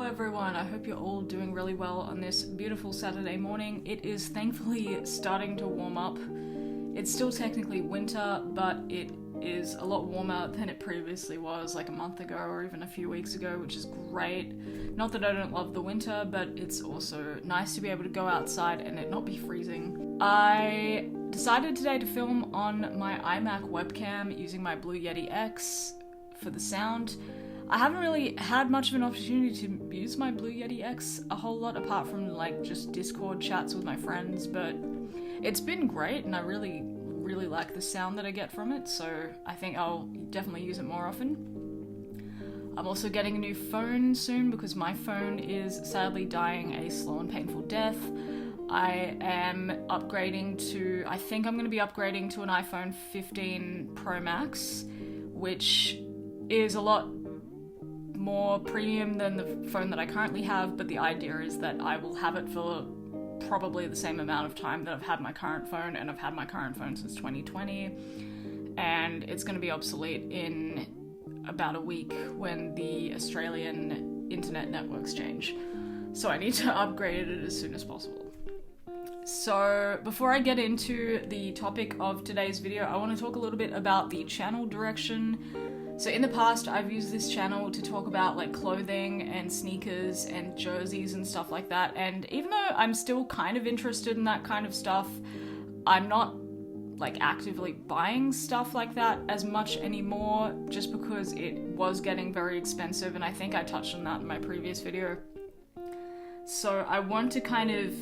everyone, I hope you're all doing really well on this beautiful Saturday morning. It is thankfully starting to warm up. It's still technically winter, but it is a lot warmer than it previously was like a month ago or even a few weeks ago, which is great. Not that I don't love the winter, but it's also nice to be able to go outside and it not be freezing. I decided today to film on my iMac webcam using my Blue Yeti X for the sound. I haven't really had much of an opportunity to use my Blue Yeti X a whole lot apart from like just Discord chats with my friends, but it's been great and I really like the sound that I get from it, so I think I'll definitely use it more often. I'm also getting a new phone soon because my phone is sadly dying a slow and painful death. I am upgrading to, I think I'm going to be upgrading to an iPhone 15 Pro Max, which is a lot more premium than the phone that I currently have, but the idea is that I will have it for probably the same amount of time that I've had my current phone, and I've had my current phone since 2020, and it's going to be obsolete in about a week when the Australian internet networks change. So I need to upgrade it as soon as possible. So before I get into the topic of today's video, I want to talk a little bit about the channel direction. So in the past, I've used this channel to talk about like clothing and sneakers and jerseys and stuff like that, and even though I'm still kind of interested in that kind of stuff, I'm not like actively buying stuff like that as much anymore, just because it was getting very expensive, and I think I touched on that in my previous video. So I want to kind of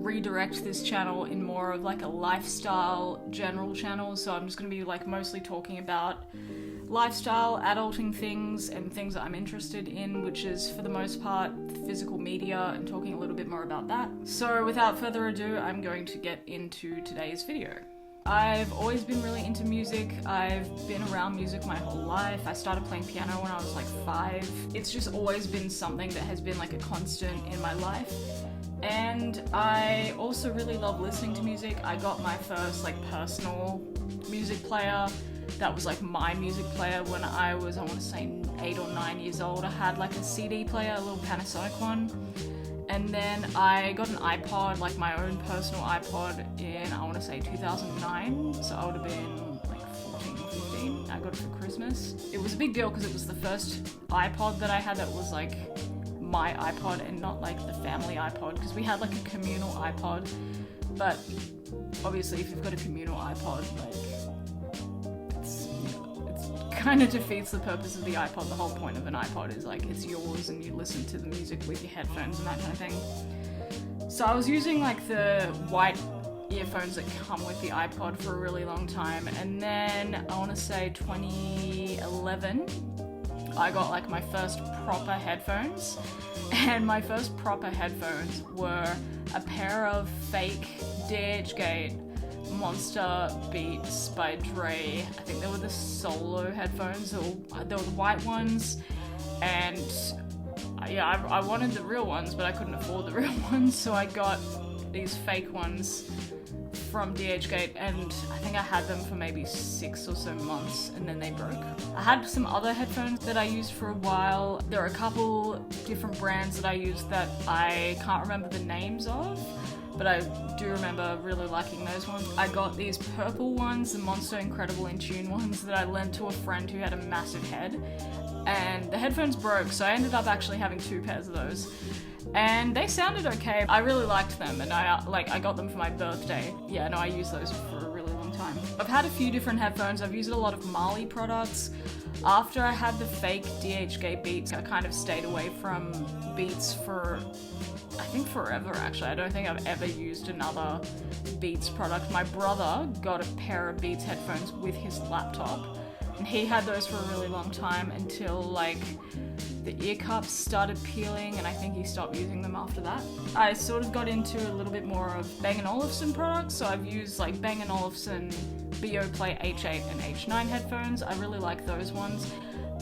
redirect this channel in more of like a lifestyle general channel, so I'm just going to be like mostly talking about lifestyle, adulting things, and things that I'm interested in, which is for the most part physical media, and talking a little bit more about that. So without further ado, I'm going to get into today's video. I've always been really into music. I've been around music my whole life. I started playing piano when I was like 5. It's just always been something that has been like a constant in my life. And I also really love listening to music. I got my first like personal music player that was like my music player when I was, I want to say 8 or 9 years old. I had like a CD player, a little Panasonic one. And then I got an iPod, like my own personal iPod in, I want to say 2009. So I would have been like 14 or 15. I got it for Christmas. It was a big deal because it was the first iPod that I had that was like my iPod and not like the family iPod, because we had like a communal iPod. But obviously if you've got a communal iPod, like kind of defeats the purpose of the iPod. The whole point of an iPod is like it's yours and you listen to the music with your headphones and that kind of thing. So I was using like the white earphones that come with the iPod for a really long time, and then I want to say 2011 I got like my first proper headphones, and my first proper headphones were a pair of fake DHgate Monster Beats by Dre. I think they were the solo headphones, they were the white ones, and yeah, I wanted the real ones, but I couldn't afford the real ones, so I got these fake ones from DHgate, and I think I had them for maybe 6 or so months, and then they broke. I had some other headphones that I used for a while. There are a couple different brands that I used that I can't remember the names of, but I do remember really liking those ones. I got these purple ones, the Monster Incredible In Tune ones, that I lent to a friend who had a massive head, and the headphones broke, so I ended up actually having 2 pairs of those. And they sounded okay. I really liked them, and I got them for my birthday. Yeah, no, I used those for a really long time. I've had a few different headphones. I've used a lot of Marley products. After I had the fake DHgate Beats, I kind of stayed away from Beats for, I think, forever actually. I don't think I've ever used another Beats product. My brother got a pair of Beats headphones with his laptop, and he had those for a really long time until like the ear cups started peeling, and I think he stopped using them after that. I sort of got into a little bit more of Bang & Olufsen products, so I've used like Bang & Olufsen Beoplay H8 and H9 headphones. I really like those ones,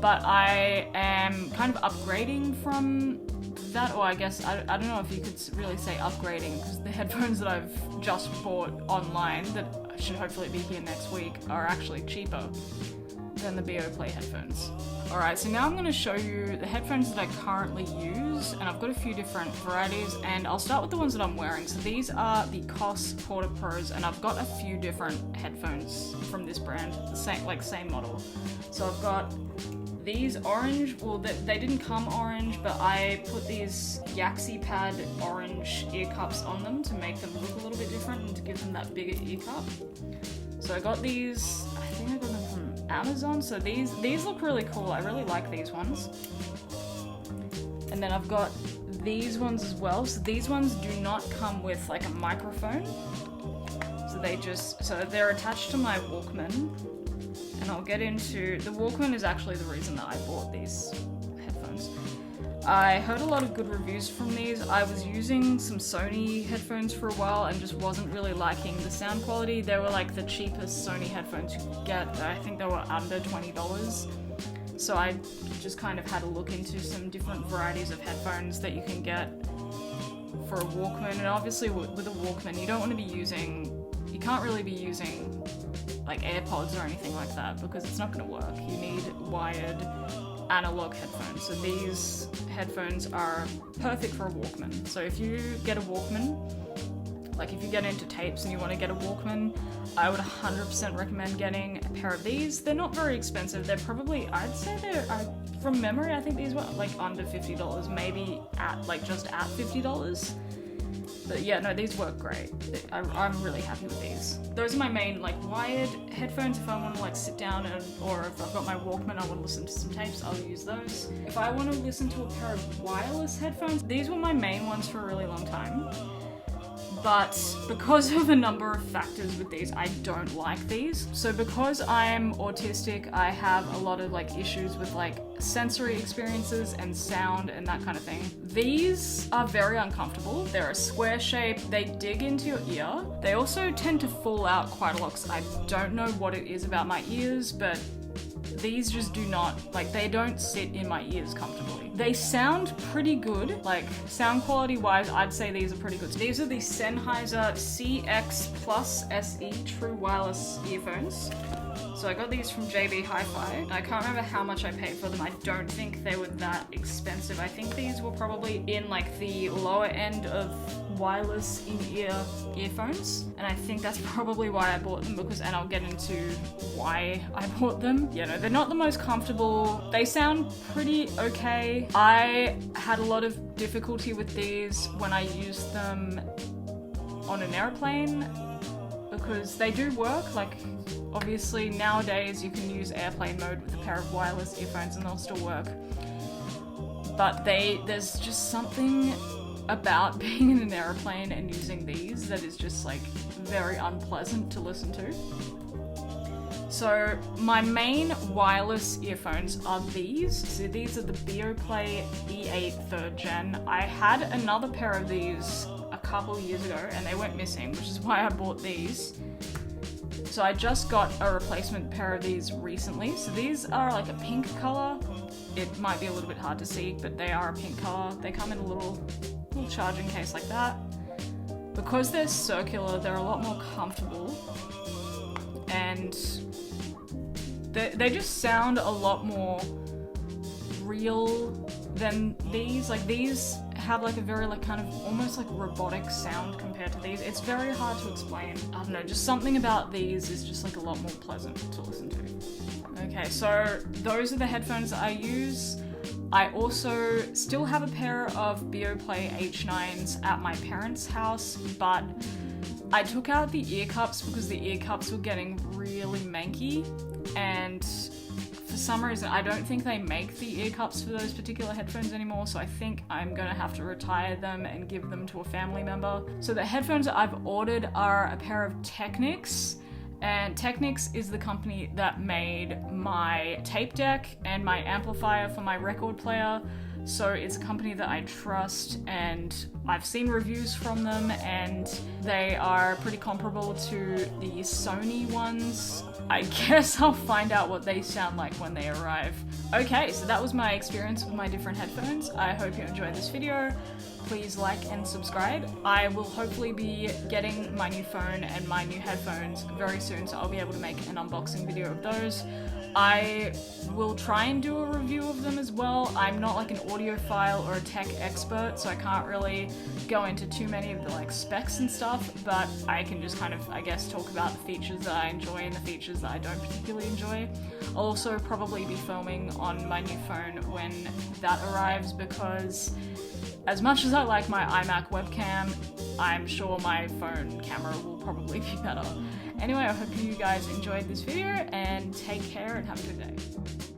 but I am kind of upgrading from that, or I guess, I don't know if you could really say upgrading, because the headphones that I've just bought online, that should hopefully be here next week, are actually cheaper than the BeoPlay headphones. Alright, so now I'm going to show you the headphones that I currently use, and I've got a few different varieties, and I'll start with the ones that I'm wearing. So these are the COS Porta Pros, and I've got a few different headphones from this brand, the same model. So I've got these orange, well they didn't come orange, but I put these Yaxi Pad orange ear cups on them to make them look a little bit different and to give them that bigger ear cup. So I got these, I think I got them from Amazon, so these look really cool. I really like these ones. And then I've got these ones as well. So these ones do not come with like a microphone. So they're attached to my Walkman. And I'll get into, the Walkman is actually the reason that I bought these headphones. I heard a lot of good reviews from these. I was using some Sony headphones for a while and just wasn't really liking the sound quality. They were like the cheapest Sony headphones you could get. I think they were under $20. So I just kind of had a look into some different varieties of headphones that you can get for a Walkman. And obviously with a Walkman, you can't really be using like AirPods or anything like that because it's not going to work. You need wired analog headphones. So these headphones are perfect for a Walkman. So if you get a Walkman, like if you get into tapes and you want to get a Walkman, I would 100% recommend getting a pair of these. They're not very expensive. They're probably, I'd say from memory, I think these were like under $50, maybe just at $50. But yeah, no, these work great. I'm really happy with these. Those are my main like wired headphones. If I want to like sit down or if I've got my Walkman, I want to listen to some tapes, I'll use those. If I want to listen to a pair of wireless headphones, these were my main ones for a really long time. But because of a number of factors with these, I don't like these. So because I'm autistic, I have a lot of like issues with like sensory experiences and sound and that kind of thing. These are very uncomfortable. They're a square shape, they dig into your ear. They also tend to fall out quite a lot because I don't know what it is about my ears, but these just do not, like they don't sit in my ears comfortably. They sound pretty good, like sound quality wise, I'd say these are pretty good. So these are the Sennheiser CX Plus SE True Wireless earphones. So I got these from JB Hi-Fi. I can't remember how much I paid for them. I don't think they were that expensive. I think these were probably in like the lower end of wireless in-ear earphones. And I think that's probably why I bought them and I'll get into why I bought them. You know, they're not the most comfortable. They sound pretty okay. I had a lot of difficulty with these when I used them on an airplane because they do work. Like, obviously nowadays you can use airplane mode with a pair of wireless earphones and they'll still work. But there's just something about being in an airplane and using these that is just like very unpleasant to listen to. So my main wireless earphones are these. So these are the BeoPlay E8 3rd Gen. I had another pair of these a couple years ago and they went missing, which is why I bought these. So I just got a replacement pair of these recently. So these are like a pink color. It might be a little bit hard to see, but they are a pink color. They come in a little charging case like that. Because they're circular, they're a lot more comfortable. And they just sound a lot more real than these. Like these have like a very like kind of almost like robotic sound compared to these. It's very hard to explain. I don't know, just something about these is just like a lot more pleasant to listen to. Okay, so those are the headphones that I use. I also still have a pair of BeoPlay H9s at my parents' house, but I took out the ear cups because the ear cups were getting really manky, and for some reason I don't think they make the ear cups for those particular headphones anymore, so I think I'm gonna have to retire them and give them to a family member. So the headphones that I've ordered are a pair of Technics, and Technics is the company that made my tape deck and my amplifier for my record player. So it's a company that I trust, and I've seen reviews from them and they are pretty comparable to the Sony ones. I guess I'll find out what they sound like when they arrive. Okay, so that was my experience with my different headphones. I hope you enjoyed this video. Please like and subscribe. I will hopefully be getting my new phone and my new headphones very soon, so I'll be able to make an unboxing video of those. I will try and do a review of them as well. I'm not like an audiophile or a tech expert, so I can't really go into too many of the like specs and stuff, but I can just kind of, I guess, talk about the features that I enjoy and the features that I don't particularly enjoy. I'll also probably be filming on my new phone when that arrives, because as much as I like my iMac webcam, I'm sure my phone camera will probably be better. Anyway, I hope you guys enjoyed this video, and take care and have a good day.